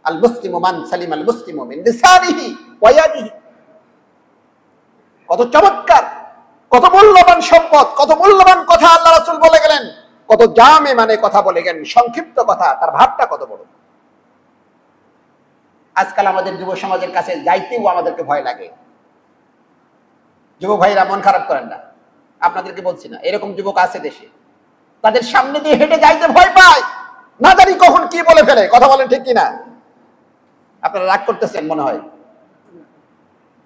আল মুসলিমু মান সালিম আল মুসলিমু মিন লিসানিহি ওয়া ইয়াদিহি। কত চমৎকার, কত মূল্যবান সম্পদ, কত মূল্যবান কথা আল্লাহ রাসূল বলে গেলেন, কত জামে মানে কথা বলে গেলেন, সংক্ষিপ্ত কথা, তার ভাবটা কত বড়। আজকাল আমাদের যুব সমাজের কাছে যাইতেও আমাদেরকে ভয় লাগে। যুবক ভাইরা মন খারাপ করেন না, আপনাদেরকে বলছি না, এরকম যুবক আছে দেশে, তাদের সামনে দিয়ে হেঁটে যাইতে ভয় পায়, না জানি কখন কি বলে ফেলে। কথা বলেন ঠিক কিনা? আপনারা রাগ করতেছেন মনে হয়,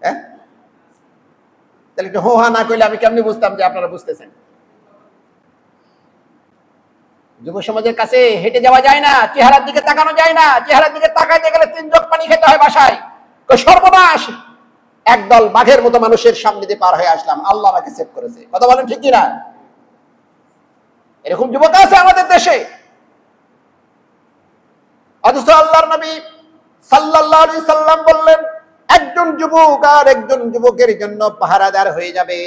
হ্যাঁ? তাহলে একটু হো হা না করলে আমি কেমনি বুঝতাম যে আপনারা বুঝতেছেন? যুব সমাজের কাছে হেঁটে যাওয়া যায় না, চেহারার দিকে তাকানো যায় না, চেহারার দিকে তাকাইতে গেলে 3 জগ পানি খেতে হয় বাসায়। সর্বনাশ, একদল বাঘের মতো মানুষের সামনে দিয়ে পার হয়ে আসলাম, আল্লাহ আমাকে সেভ করেছে। কথা বলেন ঠিক কিনা? এরকম যুবক আছে আমাদের দেশে। অথচ আল্লাহর নবী সাল্লাল্লাহু আলাইহি সাল্লাম বললেন, একজন যুবক আর একজন যুবকের জন্য পাহারাদার হয়ে যাবে,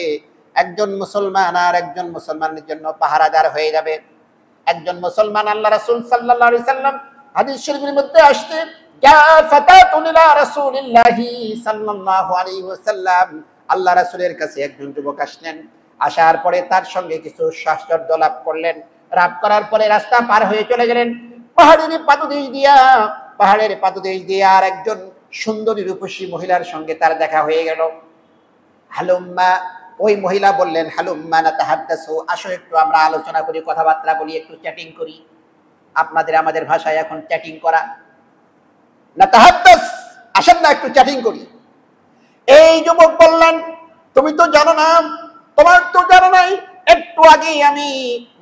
একজন মুসলমান আর একজন মুসলমানের জন্য পাহারাদার হয়ে যাবে। একজন মুসলমান, আল্লাহ রাসূল সাল্লাল্লাহু আলাইহি সাল্লাম হাদিস শরীফের মধ্যে আসছে, যা ফাতাতুন ইলা রাসূলিল্লাহি সাল্লাল্লাহু আলাইহি ওয়াসাল্লাম, আল্লাহ রাসূলের কাছে একজন যুবক আসলেন। আসার পরে তার সঙ্গে কিছু সাহচর্য লাভ করলেন, লাভ করার পরে রাস্তা পার হয়ে চলে গেলেন। পাহাড়ের পাদদেশ দিয়ে আর একজন সুন্দরী রূপসী মহিলার সঙ্গে তার দেখা হয়ে গেল। হালুম্মা, ওই মহিলা বললেন, হালুম্মা নাতাহাদ্দাসু, আসো একটু আমরা আলোচনা করি, কথাবার্তা বলি, একটু চ্যাটিং করি। আপনাদের আমাদের ভাষায় এখন চ্যাটিং করা। নাতাহাদ্দাস, আসেন না একটু চ্যাটিং করি। এই যুবক বললেন, তুমি তো জানো না, তোমার তো জানো নাই, একটু আগে আমি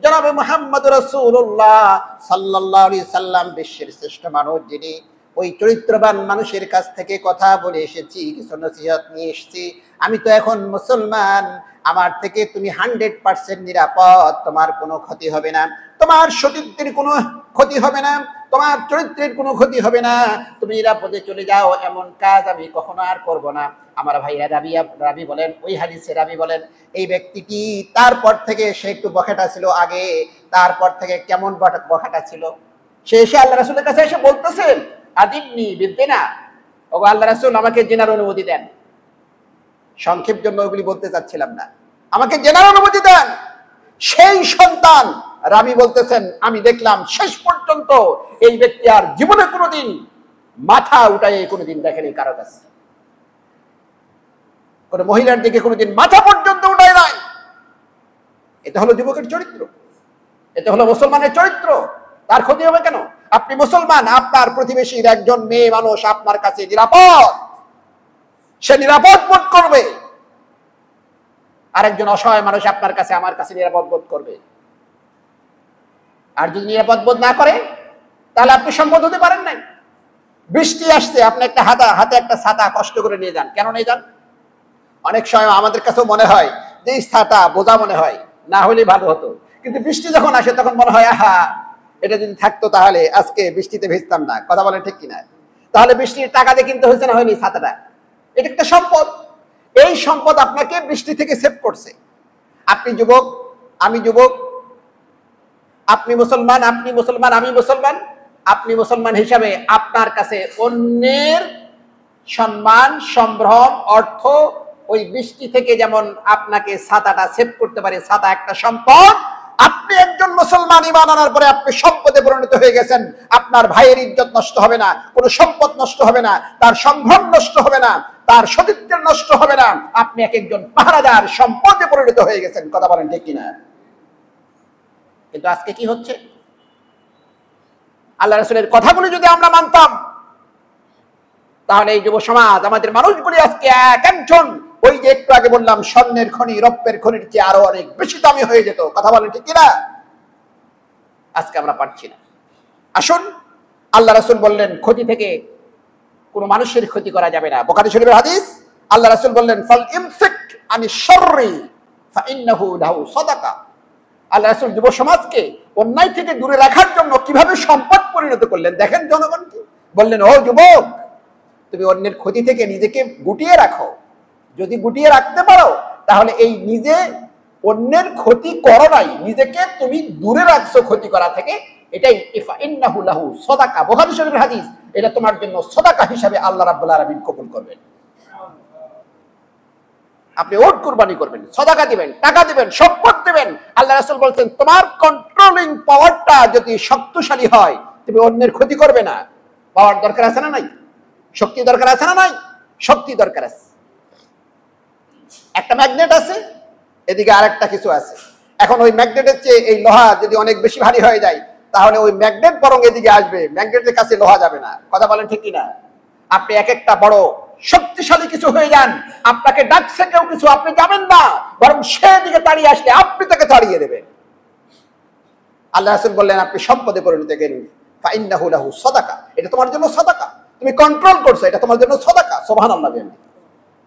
জনাবে মুহাম্মদ রাসূলুল্লাহ সাল্লাল্লাহু আলাইহি সাল্লাম, বিশ্বের শ্রেষ্ঠ মানব যিনি, ওই চরিত্রবান মানুষের কাছ থেকে কথা বলে এসেছি, কিছু নসিহত নিয়ে এসেছি। আমি তো এখন মুসলমান, আমার থেকে তুমি 100% নিরাপদ, তোমার কোনো ক্ষতি হবে না, তোমার সতীত্বের কোনো ক্ষতি হবে না, তোমার চরিত্রের কোনো ক্ষতি হবে না, তুমি নিরাপদে চলে যাও, এমন কাজ আমি কখনো আর করব না। আমার ভাইরা রাবি বলেন, ওই হাদিসে রাবি বলেন, এই ব্যক্তিটি তারপর থেকে সে একটু বখাটা ছিল আগে, তারপর থেকে কেমন বখাটা ছিল, সে এসে আল্লাহ রাসূলের কাছে এসে বলতেছেন, আদিবনি বিদ্দিনা, ও আল্লাহ রাসূল আমাকে জেনার অনুমতি দেন। সংক্ষেপ জন্য ওগুলি বলতে চাচ্ছিলাম না, আমাকে জেনার অনুমতি দেন। সেই সন্তান রাবি বলতেছেন, আমি দেখলাম শেষ পর্যন্ত এই ব্যক্তি আর জীবনে কোনোদিন মাথা উঠায় কোনোদিন দেখেনি কারো কাছে, কোন মহিলার দিকে কোনোদিন মাথা পর্যন্ত উঠায় নাই। এটা হলো যুবকের চরিত্র, এটা হলো মুসলমানের চরিত্র। তার ক্ষতি হবে কেন? আপনি মুসলমান, আপনার প্রতিবেশীর একজন মেয়ে মানুষ আপনার কাছে নিরাপদ, সে নিরাপদ বোধ করবে। আরেকজন অসহায় মানুষ আপনার কাছে, আমার কাছে নিরাপদ বোধ করবে। আর যদি নিরাপদ বোধ না করে, তাহলে আপনি সম্পদ হতে পারেন নাই। বৃষ্টি আসছে, আপনি একটা হাতে একটা ছাতা কষ্ট করে নিয়ে যান। কেন নিয়ে যান? অনেক সময় আমাদের কাছেও মনে হয় যে এই ছাতা বোঝা মনে হয়, না হলে ভালো হতো, কিন্তু বৃষ্টি যখন আসে তখন মনে হয়, আহা, এটা যদি থাকতো তাহলে আজকে বৃষ্টিতে ভিজতাম না। কথা বলেন ঠিক কিনা? তাহলে বৃষ্টির টাকা দিয়ে কিনতে হয়েছে না হয়নি ছাতাটা? এটা একটা সম্পদ। এই সম্পদ আপনাকে বৃষ্টি থেকে সেভ করছে। আপনি যুবক, আমি যুবক, আপনি মুসলমান, আমি মুসলমান। আপনি মুসলমান হিসাবে আপনার কাছে অন্যের সম্মান, সম্ভ্রম, অর্থ ওই বৃষ্টি থেকে যেমন আপনাকে ছাতাটা সেভ করতে পারে, ছাতা একটা সম্পদ। আপনি একজন মুসলমান, ঈমান আনার পরে আপনি সম্পদে পরিণত হয়ে গেছেন। আপনার ভাইয়ের ইজ্জত নষ্ট হবে না, কোনো সম্পদ নষ্ট হবে না, তার সম্ভ্রম নষ্ট হবে না, তার সতীত্বের নষ্ট হবে না। আপনি একজন পাহারাদার, সম্পদে পরিণত হয়ে গেছেন। কথা বলেন ঠিক কিনা? কিন্তু আজকে কি হচ্ছে? আল্লাহ রাসূলের কথাগুলো যদি আমরা মানতাম, তাহলে এই যুব সমাজ, আমাদের মানুষগুলি আজকে এক একজন, ওই যে একটু আগে বললাম, স্বর্ণের খনি, রৌপ্যের খনির চেয়ে আরো অনেক বেশি দামি হয়ে যেত। কথা বলেন ঠিক কিনা? আজকে আমরা পারছি না। আসুন, আল্লাহ রাসূল বললেন, ক্ষতি থেকে কোনো মানুষের ক্ষতি করা যাবে না। বুখারী শরীফের হাদিস, আল্লাহ রাসূল বললেন, ফাল ইমসিক আনি শাররি ফাইন্নাহু লাহু সাদাকা। আল্লাহ রাসূল যুব সমাজকে অন্যায় থেকে দূরে রাখার জন্য কিভাবে সম্পদ পরিণত করলেন দেখেন জনগণকে। বললেন, ও যুবক, তুমি অন্যের ক্ষতি থেকে নিজেকে গুটিয়ে রাখো। যদি গুটিয়ে রাখতে পারো, তাহলে এই নিজে অন্যের ক্ষতি করো নাই, নিজেকে তুমি দূরে রাখছো ক্ষতি করা থেকে, এটাই ইন্নাহু লাহু সাদাকা। বুখারী শরীফের হাদিস, এটা তোমার জন্য সদাকা হিসাবে আল্লাহ রাব্বুল আলামিন কবুল করবেন। আপনি উট কুরবানি করবেন, সদাকা দিবেন, টাকা দিবেন, সম্পদ দিবেন। আল্লাহ রাসূল বলছেন তোমার কন্ট্রোলিং পাওয়ারটা যদি শক্তিশালী হয় তুমি অন্যের ক্ষতি করবে না। পাওয়ার দরকার আছে না নাই? শক্তি দরকার আছে না নাই? শক্তি দরকার আছে। একটা ম্যাগনেট আছে, এদিকে আরেকটা কিছু আছে। এখন ওই ম্যাগনেটের চেয়ে এই লোহা যদি অনেক বেশি ভারী হয়ে যায় তাহলে ওই ম্যাগনেট বরং এদিকে আসবে, ম্যাগনেটের কাছে লোহা যাবে না। কথা বলেন ঠিক কিনা? আপনি এক একটা বড় শক্তিশালী কিছু হয়ে যান, আপনাকে ডাকছে কেউ কিছু, আপনি যাবেন না, বরং সেদিকে তাড়িয়ে আসলে আপনি তাকে তাড়িয়ে দেবেন। আল্লাহ রাসূল বললেন আপনি সম্পদে পরিণত গেলেন, ফাইন্নাহু লাহু সাদাকা, এটা তোমার জন্য সাদাকা। তুমি কন্ট্রোল করছো, এটা তোমার জন্য সাদাকা। সুবহানাল্লাহ।